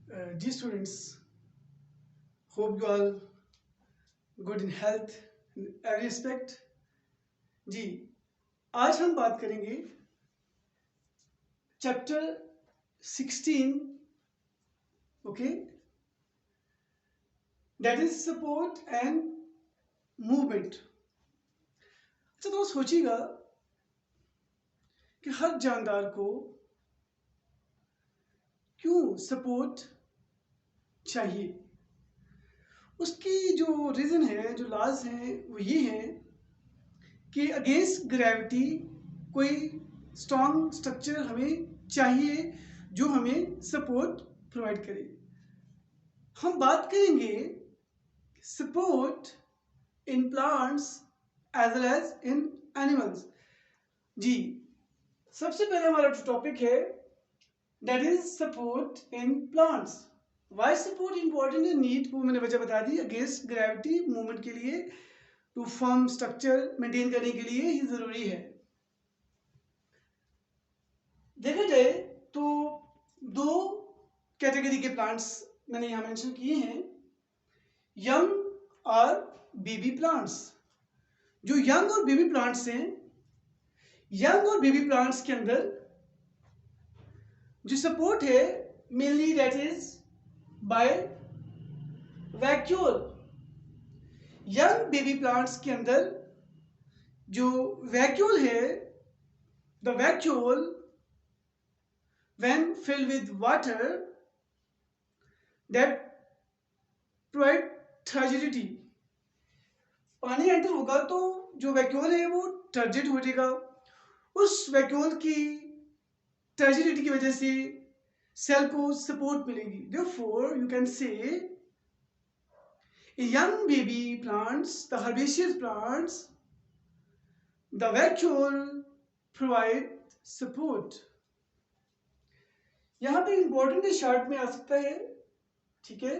Dear students, hope you all good in health in every aspect. जी, आज हम बात करेंगे chapter 16, okay, that is support and movement. अच्छा, तो सोचिएगा कि हर जानदार को क्यों सपोर्ट चाहिए. उसकी जो रीज़न है, जो लाज हैं, वो ये है कि अगेंस्ट ग्रेविटी कोई स्ट्रॉन्ग स्ट्रक्चर हमें चाहिए जो हमें सपोर्ट प्रोवाइड करे. हम बात करेंगे support in plants as well as in animals. जी, सबसे पहले हमारा जो टॉपिक है that is support in plants. Why support important है, नीड, वो मैंने वजह बता दी. अगेंस्ट ग्रेविटी मूवमेंट के लिए, टू फॉर्म स्ट्रक्चर मेंटेन करने के लिए ही जरूरी है. देखा जाए तो दो कैटेगरी के प्लांट्स मैंने यहां मेंशन किए हैं, यंग और बेबी प्लांट्स. जो यंग और बेबी प्लांट्स हैं, यंग और बेबी प्लांट्स के अंदर जो सपोर्ट है mainly that is by vacuole. Young baby plants के अंदर जो वैक्यूल है, the vacuole when filled with water that provide turgidity. पानी एंटर होगा तो जो वैक्यूल है वो टर्जिड हो जाएगा. उस वैक्यूल की टर्जिडिटी की वजह से सेल को सपोर्ट मिलेगी. Therefore you can say young baby plants, the herbaceous plants, the vacuole provide support. यहां पे इंपॉर्टेंट शार्ट में आ सकता है, ठीक है,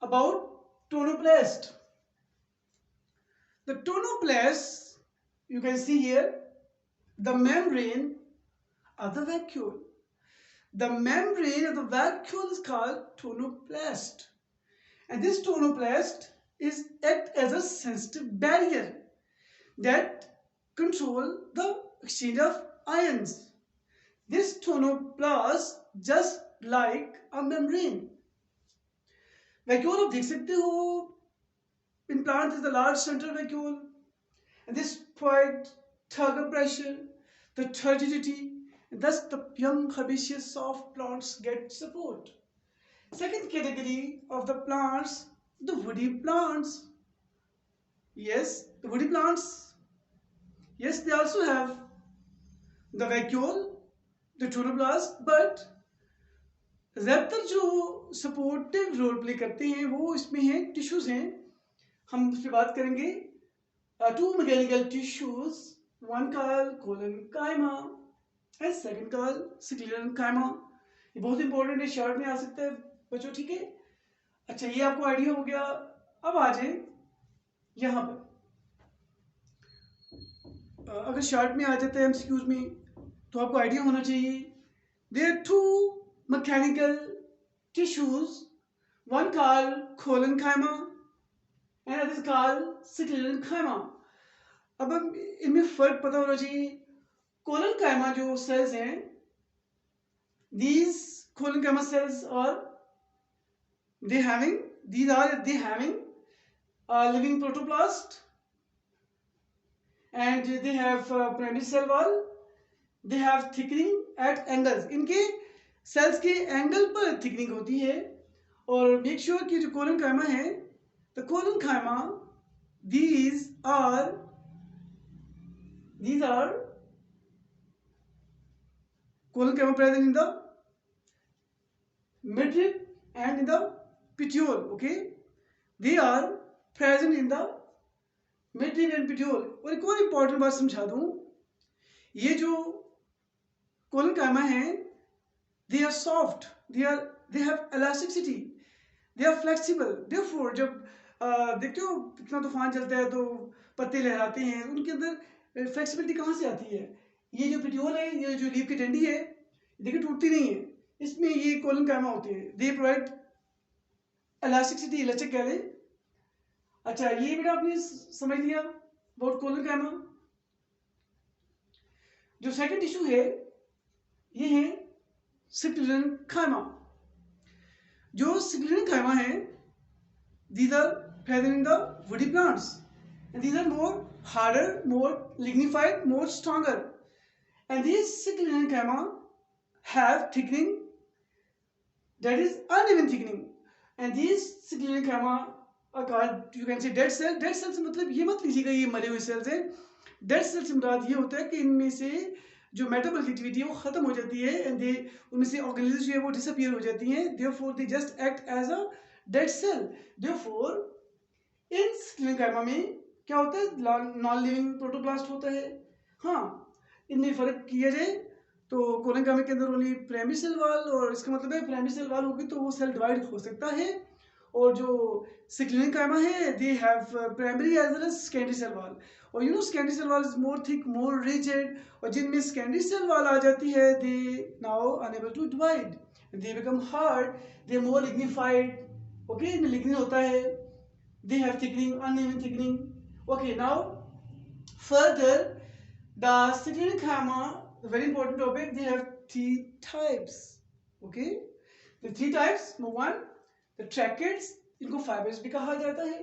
about tonoplast. The tonoplast you can see here the membrane of the vacuole. The membrane of the vacuole is called tonoplast, and this tonoplast is act as a sensitive barrier that control the exchange of ions. This tonoplast just like a membrane. Vacuole आप देख सकते हो, in plants is the large central vacuole, and this provides turgor pressure, the turgidity, and thus the young herbaceous soft plants get support. Second category of the plants, the woody plants. Yes, the woody plants, yes, they also have the vacuole, the tonoplast, but ज़्यादातर जो supportive role play करते हैं वो इसमें हैं tissues हैं. हम उस पर बात करेंगे. Two mechanical tissues, one called collenchyma and second called sclerenchyma. ये बहुत इंपॉर्टेंट है, शॉर्ट में आ सकता है बच्चों, ठीक है. अच्छा, ये आपको आइडिया हो गया. अब आ जाए यहाँ पर. अगर शॉर्ट में आ जाता है एमसीक्यूज में तो आपको आइडिया होना चाहिए. There are two mechanical tissues, one called collenchyma and other called sclerenchyma. अब इनमें फर्क पता होना चाहिए. कोलेनकाइमा जो सेल्स हैं, these collenchyma cells are they having a living protoplast, and they have primary cell wall. They have thickening at angles. इनके sales के एंगल पर थिकनिंग होती है. और मेक श्योर कि जो कोलेनकाइमा है, the collenchyma, these are collenchyma present in the midrib and in the petiole. Okay, they are present in the midrib and petiole. और एक और इंपॉर्टेंट बात समझा दूं, ये जो कोलेनकाइमा है, they are soft, they have elasticity, they are flexible. Therefore जब देखते हो कितना तूफान चलता है तो पत्ते लहराते हैं, उनके अंदर फ्लेक्सिबिलिटी कहाँ से आती है. ये जो पेटियोल है, ये जो लीफ की डंडी है, देखिए टूटती नहीं है, इसमें ये कोलन कैमा होते हैं, दे प्रोवाइड इलास्टिसिटी, लचक कह लें। अच्छा, ये बेटा आपने समझ लिया अबाउट कोलन कैमा। जो सेकंड टिश्यू है ये है स्क्लेरेनकाइमा। जो स्क्लेरेनकाइमा है, these are present in the woody plants and these are more harder, more lignified, more stronger, and these sclerenchyma have thickening, that is uneven thickening, and these sclerenchyma are called, you can say, dead cell. dead cells मतलब ये मत लीजिएगा ये मरे हुए sales हैं। Dead cells से मुराद ये होता है कि इनमें से जो मेटाबॉलिक एक्टिविटी है वो खत्म हो जाती है एंड दे उनमें से ऑर्गेनिज्म जो है वो डिसअपीयर हो जाती हैं, therefore they just act as a dead cell. Therefore in sclerenchyma में क्या होता है, नॉन लिविंग प्रोटोप्लास्ट होता है। हाँ, इनमें फर्क किया जाए तो कोलेनकाइमा के अंदर ओनली प्राइमरी सेल वाल, और इसका मतलब है प्राइमरी सेल वाल होगी तो वो सेल डिवाइड हो सकता है, और जो स्क्लेरेनकाइमा है they have primary as well as secondary cell wall, और you know secondary cell wall is more thick, more rigid, और जिनमें सेकेंडरी सेल वाल आ जाती है they now unable to divide, they become hard, they more lignified, okay, इनमें lignin होता है, they have thickening, uneven thickening. Okay, now further the sclerenchyma, very important topic, they have three types. Okay, the three types. Number one, the tracheids, इनको fibers भी कहा जाता है।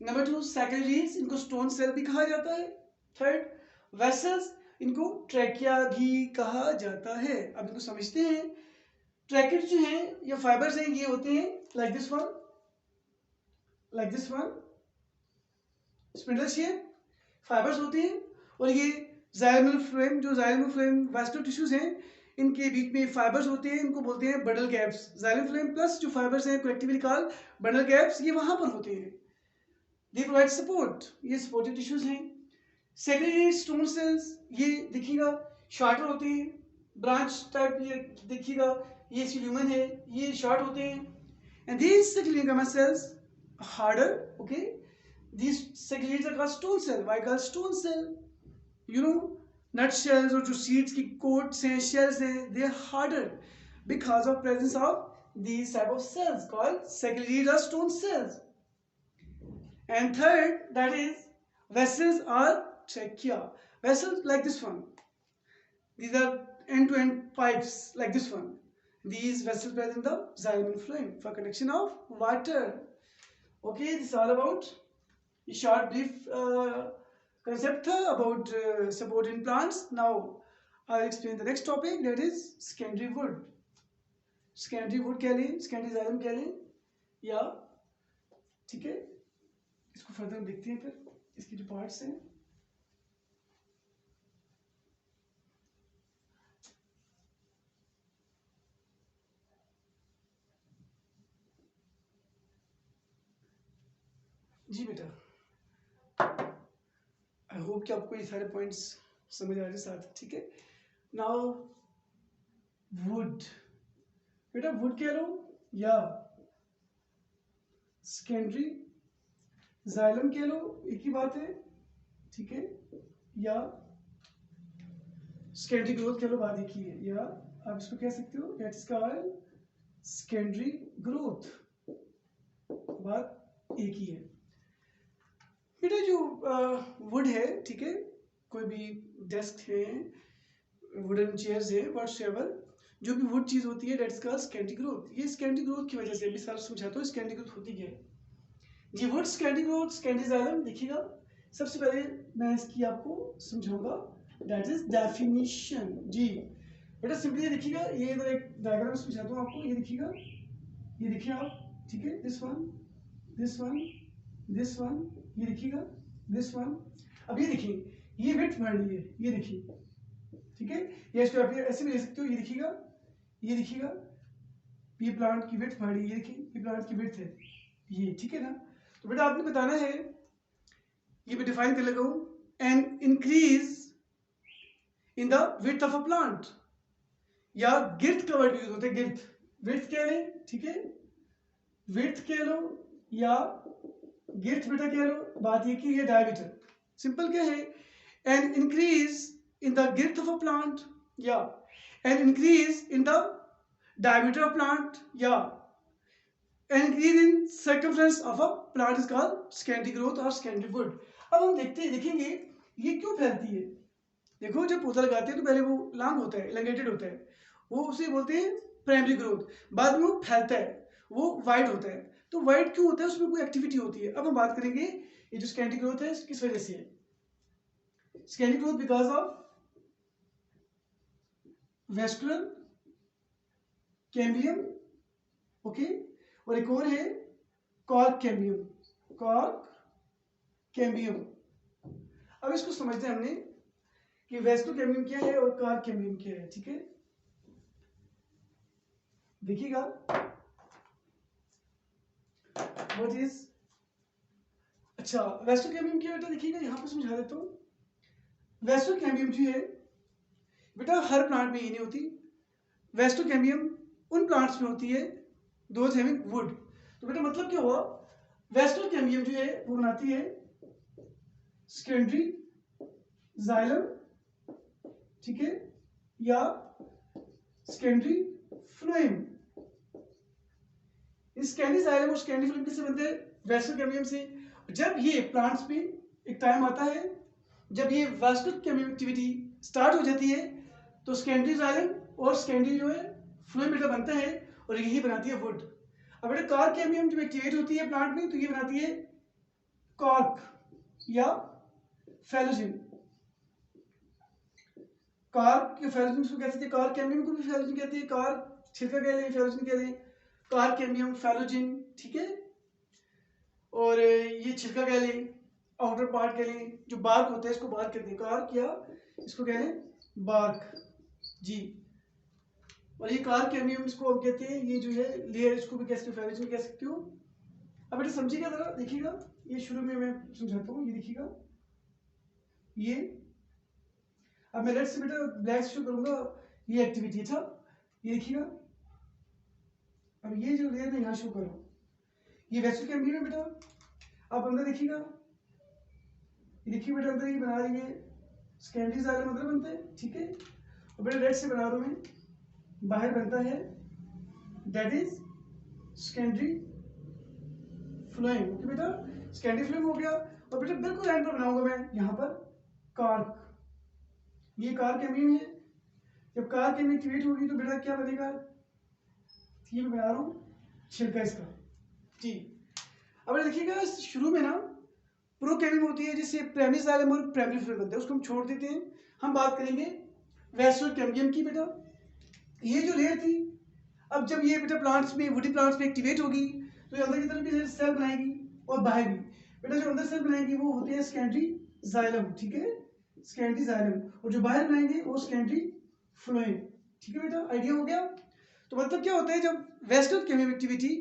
Number two, saccharides, इनको stone cell भी कहा जाता है। Third, vessels, इनको trachea भी कहा जाता है। अब इनको समझते हैं। Tracheids जो हैं या fibers हैं, ये होते हैं like this one, like this one, spindle shape fibres होते हैं, और ये जाइलमल फ्लोएम, जो जाइलमल फ्लोएम वैस्कुलर टिश्यूज हैं इनके बीच में फाइबर्स होते हैं, इनको बोलते हैं बंडल गैप्स। जाइलमल फ्लोएम प्लस जो फाइबर्स हैं कलेक्टिवली कॉल्ड बंडल गैप्स, ये वहां पर होते हैं, दे प्रोवाइड सपोर्ट, ये सपोर्टिव टिश्यूज हैं। सेग्रीगेटेड स्टोन सेल्स, ये देखिएगा शॉर्टर होते हैं, ब्रांच टाइप, ये देखिएगा ये ल्यूमेन है, ये शॉर्ट होते हैं, and these segregated cells harder, okay, these segregates are called stone cell. Why called stone cell? You know, nut shells और जो seeds की coats हैं, shells हैं, they are harder because of presence of these type of cells called segregated or stone cells. And third, that is vessels are trachea. Vessels like this one, these are end-to-end pipes like this one. These vessels present in the xylem phloem for connection of water. Okay, this is all about a short brief concept about support in plants. Now I'll explain the next topic, that is secondary wood. secondary wood कह लें, secondary xylem कह लें, या ठीक है, इसको further देखते हैं फिर इसकी जो पार्ट्स हैं। जी बेटा, आई होप कि आपको ये सारे पॉइंट्स समझ आ रहे साथ, ठीक है। नाउ वुड, बेटा वुड कह लो या सेकेंडरी जाइलम कह लो, एक ही बात है, ठीक है, या सेकेंडरी ग्रोथ कह लो, बात एक ही है, या आप इसको कह सकते हो that is called secondary growth, बात एक ही है। बेटा जो वुड है, ठीक है, कोई भी डेस्क है, वुडन चेयर्स है, व्हाटएवर, जो भी वुड चीज होती है दैट्स कॉल्ड सेकेंडरी ग्रोथ। ये सेकेंडरी ग्रोथ की वजह से अभी सारा समझाता हूँ सेकेंडरी ग्रोथ होती क्या है। जी wood secondary growth, secondary xylem, देखिएगा सबसे पहले मैं इसकी आपको समझाऊंगा, दैट इज डेफिनेशन। जी बेटा सिंपली देखिएगा, ये इधर एक डायग्राम समझाता हूँ आपको, ये देखिएगा, ये देखिए आप, ठीक है, this one, this one, this one, ये देखिएगा, दिस वन। अब ये देखिए, ये विड्थ बढ़ रही है, ये देखिए, ठीक है, या इसको आप ऐसे भी ले सकते हो, ये देखिएगा, ये देखिएगा, ये प्लांट की विड्थ बढ़ रही है, ये देखिए, ये प्लांट की विड्थ है, ये ठीक है ना। तो बेटा आपने बताना है, ये मैं डिफाइन कर लगा हूं, N increase in the width of a plant, या गिर्थ का वर्ड यूज होता है, गिर्थ, विड्थ कह लें, ठीक है, विड्थ कह लो या गिर्थ बेटा कह लो, बात ये की है डायमीटर, सिंपल क्या है, an increase in the girth of a plant या an increase in the diameter of plant या an increase in circumference of a plant is called secondary growth और सेकेंडरी वुड। अब हम देखेंगे ये क्यों फैलती है। देखो जब पौधा लगाते हैं तो पहले वो लॉन्ग होता है, एलंगेटेड होता है, वो उसे बोलते हैं प्राइमरी ग्रोथ। बाद में वो फैलता है, वो वाइड होता है। तो वाइड क्यों होता है, उसमें कोई एक्टिविटी होती है। अब हम बात करेंगे ये जो सेकेंडरी ग्रोथ है किस वजह से है। Secondary growth because of vascular cambium, okay, और एक और है कॉर्क कैम्बियम, कॉर्क कैम्बियम। अब इसको समझते हैं हमने कि वेस्कुलर कैम्बियम क्या है और कॉर्क कैम्बियम क्या है, ठीक है। देखिएगा व्हाट इज, अच्छा वेस्कुलर कैम्बियम क्या बेटा, देखिएगा यहाँ पे समझा देता हूँ। वेस्कुलर कैम्बियम जो है बेटा हर प्लांट में ये नहीं होती। वेस्कुलर कैम्बियम उन प्लांट्स में होती है दोज हैविंग वुड। तो बेटा मतलब क्या हुआ, वेस्कुलर कैम्बियम जो है वो बनाती है सेकेंडरी जाइलम, ठीक है, या सेकेंडरी फ्लोएम। इस सेकेंडरी जाइलम और सेकेंडरी फ्लोएम किससे बनते हैं, वेस्कुलर कैम्बियम से। जब ये प्लांट्स में एक टाइम आता है जब ये वेस्कुलर कैम्बियम एक्टिविटी स्टार्ट हो जाती है तो सेकेंडरी जाइलम और सेकेंडरी जो है फ्लोएम बेटा बनता है और यही बनाती है वुड। अब बेटा कॉर्क कैम्बियम जब एक्टिवेट होती है प्लांट में तो ये बनाती है कॉर्क या फेलोजिन। कॉर्क या फेलोजिन को कहते हैं, कॉर्क कैम्बियम को भी फेलोजिन कहते हैं, कॉर्क छिलका कह लें, फेलोजिन कह लें, कॉर्क कैम्बियम फेलोजिन, ठीक है। और ये छिलका कह लें, आउटर पार्ट कह लें, जो बार्क होता है इसको बार्क कहते हैं, कॉर्क या इसको कह लें बार्क जी। और ये कॉर्क कैम्बियम इसको हम कहते हैं, ये जो है लेयर इसको भी कह सकते हो, फेलोजिन कह सकते हो। अब बेटा समझिएगा जरा, देखिएगा ये शुरू में मैं समझाता हूँ, ये देखिएगा ये। अब मैं रेड से बेटा ब्लैक शो करूंगा, ये एक्टिविटी था, ये देखिएगा। अब ये जो लेयर मैं यहाँ शो करूँ ये वेस्कुलर कैम्बियम है बेटा। आप अंदर देखिएगा, ये देखिए बेटा अंदर ये बना रही है सेकेंडरी जाइलम अंदर बनता है, ठीक है। और बेटा रेड से बना रहा हूँ मैं, बाहर बनता है that is secondary phloem, okay बेटा सेकेंडरी फ्लोएम हो गया। और बेटा बिल्कुल एंड पर बनाऊंगा मैं यहाँ पर कॉर्क, ये कॉर्क कैम्बियम है। जब कॉर्क कैम्बियम एक्टिवेट होगी तो बेटा क्या बनेगा, ये मैं बना रहा हूँ छिलका इसका जी। अब देखिएगा शुरू में ना प्रो कैम्बियम होती है जिससे प्राइमरी जाइलम और प्राइमरी फ्लोएम बनता है, उसको हम छोड़ देते हैं। हम बात करेंगे वेस्कुलर कैम्बियम की बेटा। ये जो लेयर थी, अब जब ये बेटा प्लांट्स में वुडी प्लांट्स में एक्टिवेट होगी तो ये अंदर की तरफ भी सेल बनाएगी और बाहर भी। बेटा जो अंदर सेल बनाएगी वो होते हैं सेकेंडरी जाइलम, ठीक है, सेकेंडरी जाइलम, और जो बाहर बनाएंगे वो सेकेंडरी फ्लोएम, ठीक है बेटा, आइडिया हो गया। तो मतलब क्या होता है, जब वेस्कुलर कैम्बियम एक्टिविटी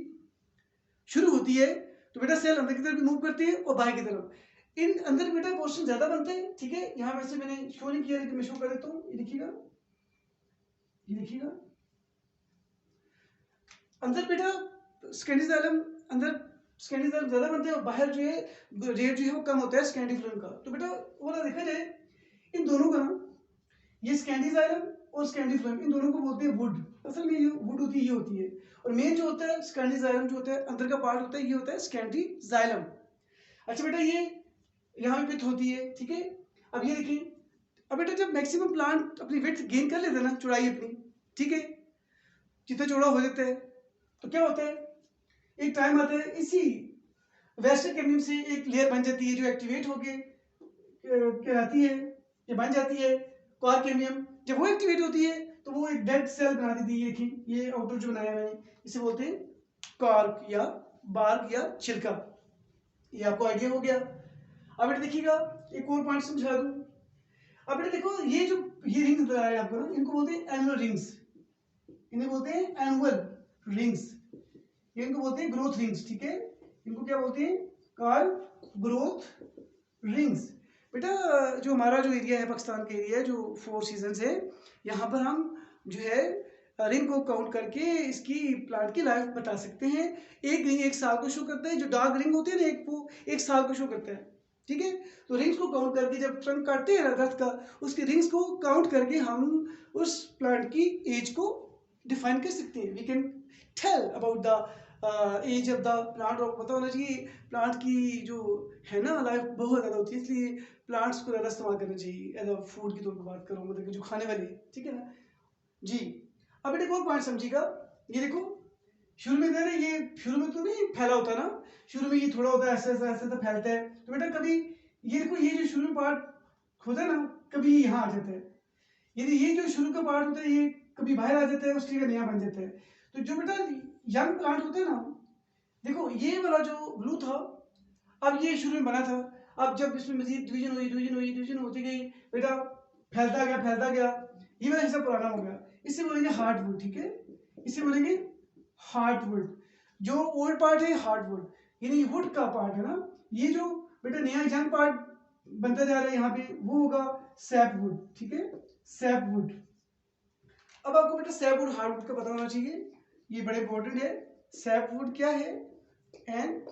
शुरू होती है तो बेटा सेल अंदर की तरफ मूव करते हैं और बाहर की तरफ। इन अंदर बेटा पोर्शन ज्यादा बनते हैं, ठीक है। यहाँ वैसे मैंने शो नहीं किया लेकिन मैं शो कर देता हूँ, ये देखिएगा, ये देखिएगा अंदर बेटा सेकेंडरी जाइलम, अंदर सेकेंडरी जाइलम ज्यादा बनते हैं और बाहर जो है रेट जो है वो कम होता है सेकेंडरी फ्लोएम का। तो बेटा वो ना देखा जाए इन दोनों का ना, ये सेकेंडरी जाइलम और सेकेंडरी फ्लोएम इन दोनों को बोलते हैं वुड। असल में ये वुड होती है, ये होती है। और मेन जो होता है सेकेंडरी जाइलम जो होता है अंदर का पार्ट होता है, ये होता है सेकेंडरी जाइलम। अच्छा बेटा ये यहाँ पे विड्थ होती है, ठीक है। अब ये देखिए, अब बेटा जब मैक्सिमम प्लांट अपनी विड्थ गेन कर लेता है ना, चौड़ाई अपनी, ठीक है, जितना चौड़ा हो जाता है तो क्या होता है, एक टाइम आता है इसी वेस्कुलर कैम्बियम से एक लेयर बन जाती है जो एक्टिवेट होके कहलाती है, ये बन जाती है कॉर्क कैम्बियम। जब वो एक्टिवेट होती है तो वो एक डेड सेल बना देती है। देखिए ये आउटर जो बनाया मैंने इसे बोलते हैं कॉर्क या बार्क या छिलका। ये आपको आइडिया हो गया। अब बेटा देखिएगा एक और पॉइंट समझा दूं। अब बेटा देखो ये जो ये रिंग्स बता रहे हैं आपको ना, इनको बोलते हैं एनुअल रिंग्स, इन्हें बोलते हैं एनुअल रिंग्स, इनको बोलते हैं ग्रोथ रिंग्स, ठीक है। इनको क्या बोलते हैं, कॉल्ड ग्रोथ रिंग्स। बेटा जो हमारा जो एरिया है पाकिस्तान का एरिया है, जो 4 सीजन्स है, यहाँ पर हम जो है रिंग को काउंट करके इसकी प्लांट की लाइफ बता सकते हैं। एक रिंग 1 साल को शो करता है, जो डार्क रिंग होती है ना एक, वो 1 साल को शो करता है, ठीक है। तो रिंग्स को काउंट करके जब ट्रंक काटते हैं ना दरख्त का, उसके रिंग्स को काउंट करके हम उस प्लांट की एज को डिफाइन कर सकते हैं। We can tell about the age of the plant, और पता होना चाहिए प्लांट की जो है ना लाइफ बहुत ज़्यादा होती है, इसलिए प्लांट्स को ज़्यादा इस्तेमाल करना चाहिए एज अ फूड की तौर पर बात करूँ, मतलब कि जो खाने वाले, ठीक है ना जी। अब बेटा एक और पॉइंट समझिएगा, ये देखो शुरू में था ना, ये शुरू में तो नहीं फैला होता ना, शुरू में ये थोड़ा होता है, ऐसे ऐसे ऐसे तो फैलता है, तो बेटा कभी ये देखो ये जो शुरू में पार्ट होता है ना, कभी यहाँ आ जाता है, यदि ये जो शुरू का पार्ट होता है ये कभी बाहर आ जाता है, उसकी जगह नया बन जाता है। तो जो बेटा यंग प्लांट होते हैं ना, देखो ये वाला जो ग्लू था, अब ये शुरू में बना था, अब जब इसमें मजीद डिवीजन हुई डिवीजन हुई डिवीजन होती गई बेटा, फैलता गया, ये वाला हिस्सा पुराना हो गया, इसे बोलेंगे हार्डवुड, ठीक है, इसे बोलेंगे हार्डवुड। जो ओल्ड पार्ट है हार्डवुड, यानी वुड का पार्ट है ना, ये जो बेटा नया यंग पार्ट बनता जा रहा है यहाँ पे, वो होगा सैपवुड, ठीक है, सैपवुड। अब आपको बेटा सैपवुड हार्डवुड का पता होना चाहिए, ये बड़े इंपॉर्टेंट है। सैपवुड क्या है एंड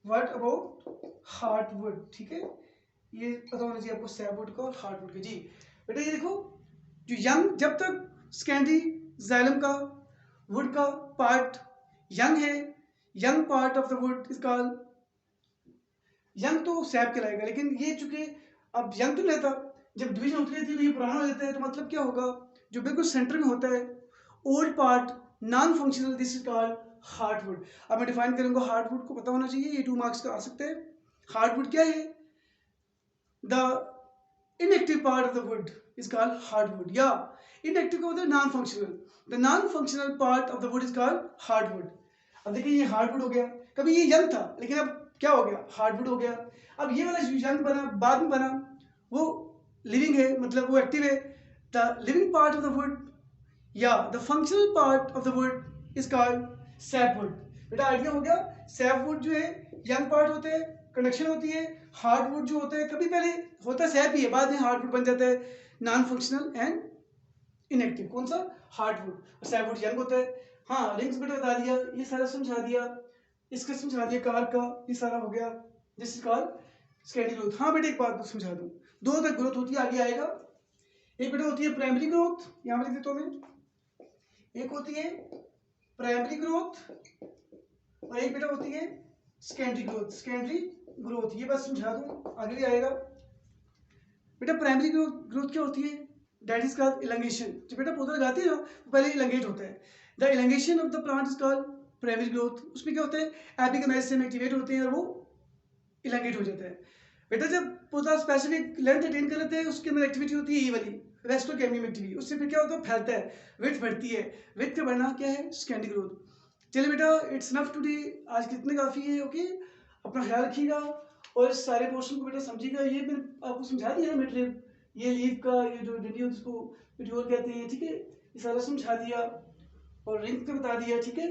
व्हाट अबाउट हार्डवुड, ठीक है, ये पता होना चाहिए आपको सैपवुड का और हार्डवुड का। जी बेटा ये देखो, जो यंग, जब तक स्कैंडी जाइलम का वुड का पार्ट यंग है, young part of the wood is called young, तो सैप कहलाएगा, लेकिन ये चूंकि अब यंग तो नहीं रहता, जब डिवीजन होती रहती है तो ये पुराना हो जाता है, तो मतलब क्या होगा, जो बिल्कुल सेंटर में होता है old part non functional, this is called hardwood. अब मैं डिफाइन करूंगा, हार्डवुड को पता होना चाहिए, ये 2 मार्क्स का आ सकते हैं। हार्डवुड क्या है, the inactive part of the wood is called hardwood, या inactive का मतलब non functional, the non functional part of the wood is called hardwood. अब देखिए ये हार्डवुड हो गया, कभी ये यंग था लेकिन अब क्या हो गया, हार्डवुड हो गया। अब ये वाला जो यंग बना बाद में बना, वो लिविंग है, मतलब वो एक्टिव है, the living part of the wood या the functional part of the wood is called sapwood. बेटा आइडिया हो गया, सैपवुड जो है यंग पार्ट होते हैं, कंडक्शन होती है, हार्डवुड जो होता है कभी पहले होता है सैप ही है, बाद में हार्डवुड बन जाता है, नॉन फंक्शनल एंड इनएक्टिव, कौन सा, हार्डवुड, और सैपवुड यंग होता है। हाँ रिंग्स बेटा बता दिया, ये सारा समझा दिया, इसका समझा दिया, कार का ये सारा हो गया, this is called Scandi growth. हाँ बेटा एक बात समझा दूं, 2 तक ग्रोथ होती है, आगे आएगा। एक बेटा होती है प्राइमरी ग्रोथ, यहाँ पर लिख देता हूँ मैं, एक होती है प्राइमरी ग्रोथ और एक बेटा होती है सेकेंडरी ग्रोथ, सेकेंडरी ग्रोथ, ये बस समझा दूं, आगे भी आएगा। बेटा प्राइमरी ग्रोथ क्या होती है, दैट इज कॉल्ड इलंगेशन। जो बेटा पौधा लगाते हैं ना वो पहले इलंगेट होता है, the elongation of the plant is called primary growth. उसमें क्या होता है, एपिगेमेसियम एक्टिवेट होते हैं और वो इलंगेट हो जाता है। बेटा जब पौधा स्पेसिफिक लेंथ अटेन कर लेते हैं, उसके अंदर एक्टिविटी होती है ये वाली रेस्टोकेमियम एक्टिविटी, उससे फिर क्या होता है, फैलता है, विड्थ बढ़ती है, विड्थ का बढ़ना क्या है, सेकेंडरी ग्रोथ। चलिए बेटा इट्स नफ टुडे, आज कितने काफ़ी है, ओके, अपना ख्याल रखिएगा और इस सारे पोर्शन को बेटा समझिएगा। ये मैंने आपको समझा दिया है मेट्रिक, ये लीव का ये जो डंडी होती है उसको पिट्यूल कहते हैं, ठीक है, ये सारा समझा दिया और रिंग का बता दिया, ठीक है,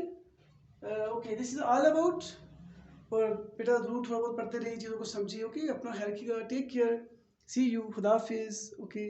okay, this is all about. और बेटा जरूर थोड़ा बहुत पढ़ते रहिए, चीज़ों को समझिए, ओके, अपना ख्याल रखिएगा, टेक केयर, सी यू, खुदा हाफिज़, ओके।